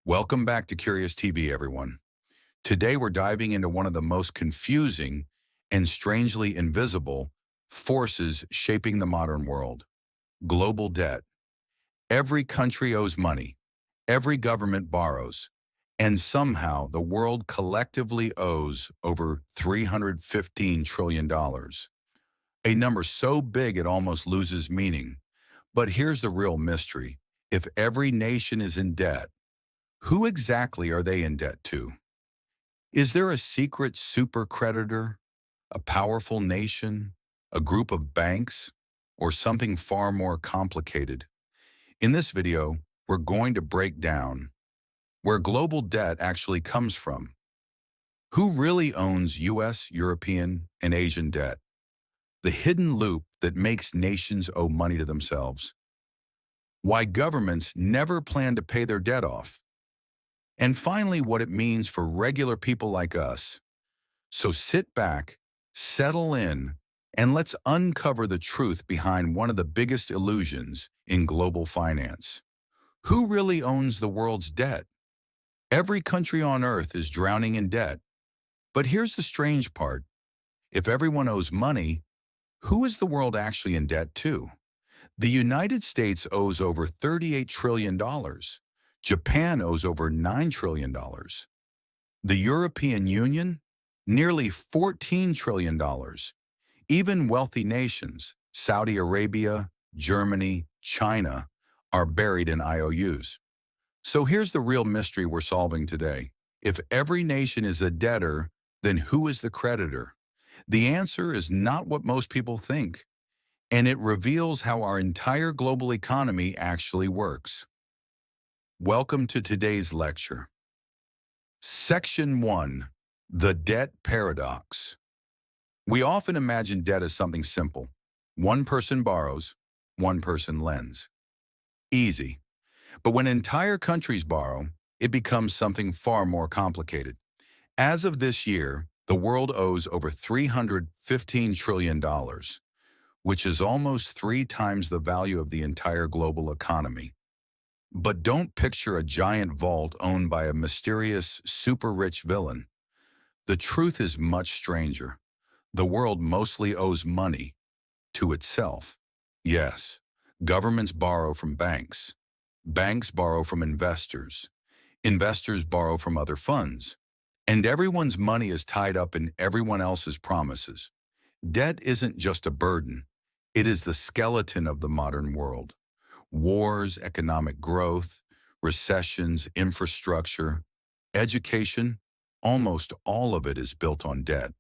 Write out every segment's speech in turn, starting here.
Welcome back to Curious TV, everyone. Today we're diving into one of the most confusing and strangely invisible forces shaping the modern world: global debt. Every country owes money, every government borrows, and somehow the world collectively owes over $315 trillion dollars, a number so big it almost loses meaning. But here's the real mystery. If every nation is in debt, who exactly are they in debt to? Is there a secret super creditor, a powerful nation, a group of banks, or something far more complicated? In this video, we're going to break down where global debt actually comes from, who really owns US, European, and Asian debt, the hidden loop that makes nations owe money to themselves, why governments never plan to pay their debt off, and finally what it means for regular people like us. So sit back, settle in, and let's uncover the truth behind one of the biggest illusions in global finance. Who really owns the world's debt? Every country on earth is drowning in debt. But here's the strange part. If everyone owes money, who is the world actually in debt to? The United States owes over $38 trillion. dollars. Japan owes over $9 trillion. dollars. The European Union? Nearly $14 trillion. dollars. Even wealthy nations, Saudi Arabia, Germany, China, are buried in IOUs. So here's the real mystery we're solving today. If every nation is a debtor, then who is the creditor? The answer is not what most people think, and it reveals how our entire global economy actually works. Welcome to today's lecture. Section 1. The Debt Paradox. We often imagine debt as something simple. One person borrows, one person lends. Easy. But when entire countries borrow, it becomes something far more complicated. As of this year, the world owes over $315 trillion, dollars, which is almost 3 times the value of the entire global economy. But don't picture a giant vault owned by a mysterious, super-rich villain. The truth is much stranger. The world mostly owes money to itself. Yes, governments borrow from banks. Banks borrow from investors. Investors borrow from other funds. And everyone's money is tied up in everyone else's promises. Debt isn't just a burden. It is the skeleton of the modern world. Wars, economic growth, recessions, infrastructure, education, almost all of it is built on debt.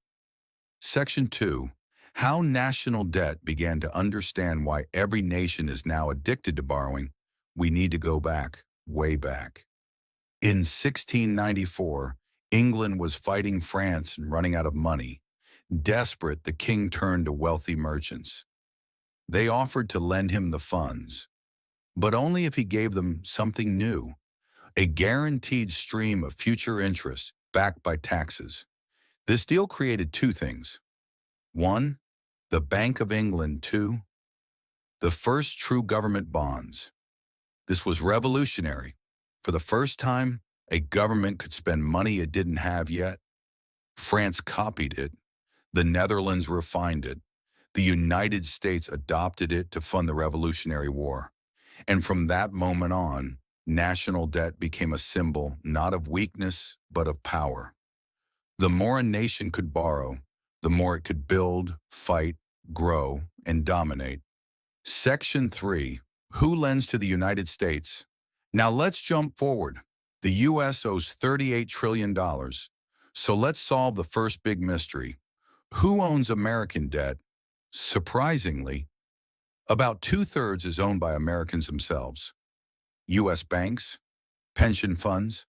Section 2. How national debt began to understand why every nation is now addicted to borrowing. We need to go back, way back. In 1694, England was fighting France and running out of money. Desperate, the king turned to wealthy merchants. They offered to lend him the funds, but only if he gave them something new, a guaranteed stream of future interest backed by taxes. This deal created two things. One, the Bank of England. Two, the first true government bonds. This was revolutionary. For the first time, a government could spend money it didn't have yet. France copied it. The Netherlands refined it. The United States adopted it to fund the Revolutionary War. And from that moment on, national debt became a symbol not of weakness, but of power. The more a nation could borrow, the more it could build, fight, grow, and dominate. Section 3. Who lends to the United States? Now let's jump forward. The U.S. owes $38 trillion. dollars. So let's solve the first big mystery. Who owns American debt? Surprisingly, about 2/3 is owned by Americans themselves. U.S. banks, pension funds,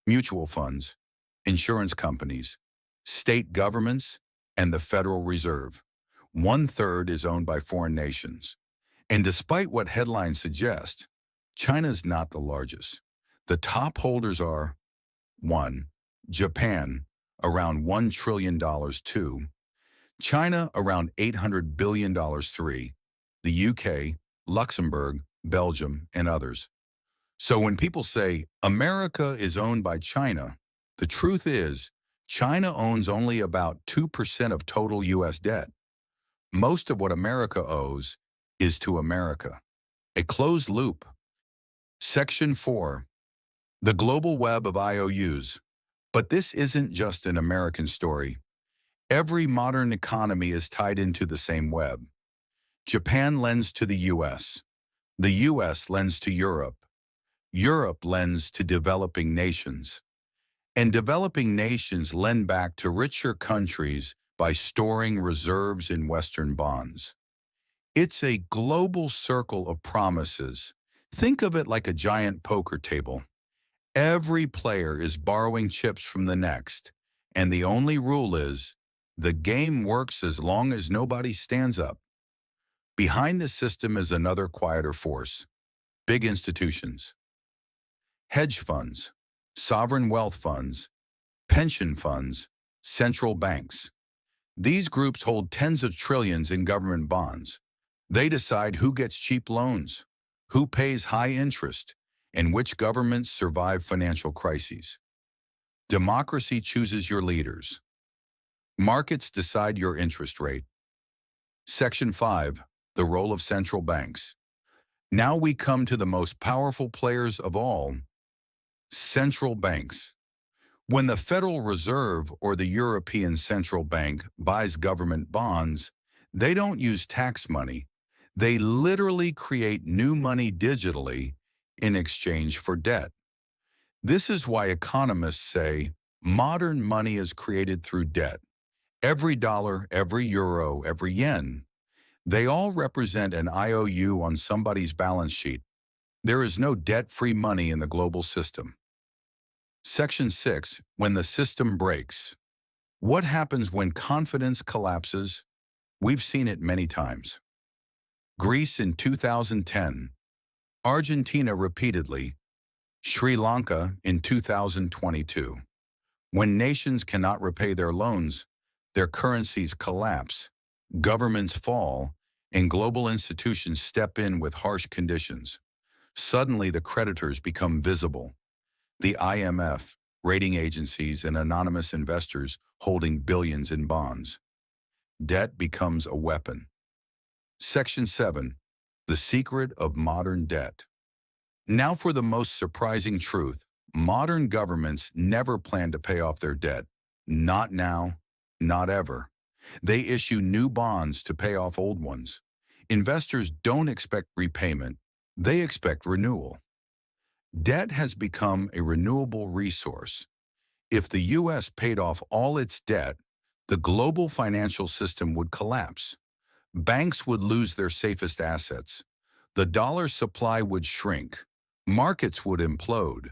mutual funds, insurance companies, state governments, and the Federal Reserve. 1/3 is owned by foreign nations. And despite what headlines suggest, China is not the largest. The top holders are 1. Japan, around $1 trillion. 2. China, around $800 billion. 3. The UK, Luxembourg, Belgium, and others. So when people say America is owned by China, the truth is China owns only about 2% of total U.S. debt. Most of what America owes is to America. A closed loop. Section 4. The global web of IOUs. But this isn't just an American story. Every modern economy is tied into the same web. Japan lends to the U.S. The U.S. lends to Europe. Europe lends to developing nations. And developing nations lend back to richer countries by storing reserves in Western bonds. It's a global circle of promises. Think of it like a giant poker table. Every player is borrowing chips from the next, and the only rule is the game works as long as nobody stands up. Behind the system is another quieter force: big institutions. Hedge funds, sovereign wealth funds, pension funds, central banks. These groups hold tens of trillions in government bonds. They decide who gets cheap loans, who pays high interest, and which governments survive financial crises. Democracy chooses your leaders. Markets decide your interest rate. Section 5. The role of central banks. Now we come to the most powerful players of all: central banks. When the Federal Reserve or the European Central Bank buys government bonds, they don't use tax money. They literally create new money digitally in exchange for debt. This is why economists say modern money is created through debt. Every dollar, every euro, every yen, they all represent an IOU on somebody's balance sheet. There is no debt-free money in the global system. Section 6. When the system breaks. What happens when confidence collapses? We've seen it many times. Greece in 2010, Argentina repeatedly, Sri Lanka in 2022. When nations cannot repay their loans, their currencies collapse, governments fall, and global institutions step in with harsh conditions. Suddenly the creditors become visible. The IMF, rating agencies, and anonymous investors holding billions in bonds. Debt becomes a weapon. Section 7. The secret of modern debt. Now for the most surprising truth. Modern governments never plan to pay off their debt. Not now, not ever. They issue new bonds to pay off old ones. Investors don't expect repayment. They expect renewal. Debt has become a renewable resource. If the U.S. paid off all its debt, the global financial system would collapse. Banks would lose their safest assets. The dollar supply would shrink. Markets would implode.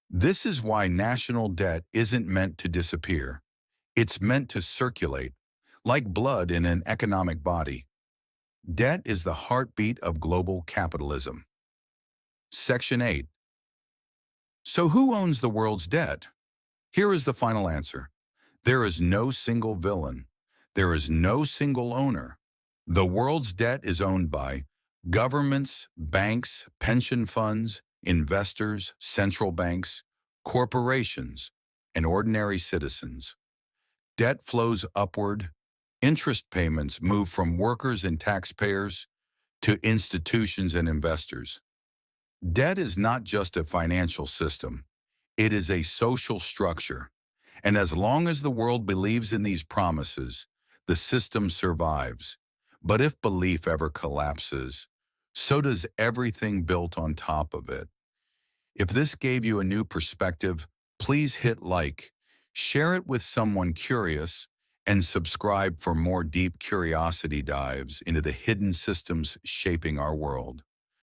This is why national debt isn't meant to disappear. It's meant to circulate, like blood in an economic body. Debt is the heartbeat of global capitalism. Section 8. So who owns the world's debt? Here is the final answer. There is no single villain. There is no single owner. The world's debt is owned by governments, banks, pension funds, investors, central banks, corporations, and ordinary citizens. Debt flows upward. Interest payments move from workers and taxpayers to institutions and investors. Debt is not just a financial system. It is a social structure. And as long as the world believes in these promises, the system survives. But if belief ever collapses, so does everything built on top of it. If this gave you a new perspective, please hit like, share it with someone curious, and subscribe for more deep curiosity dives into the hidden systems shaping our world.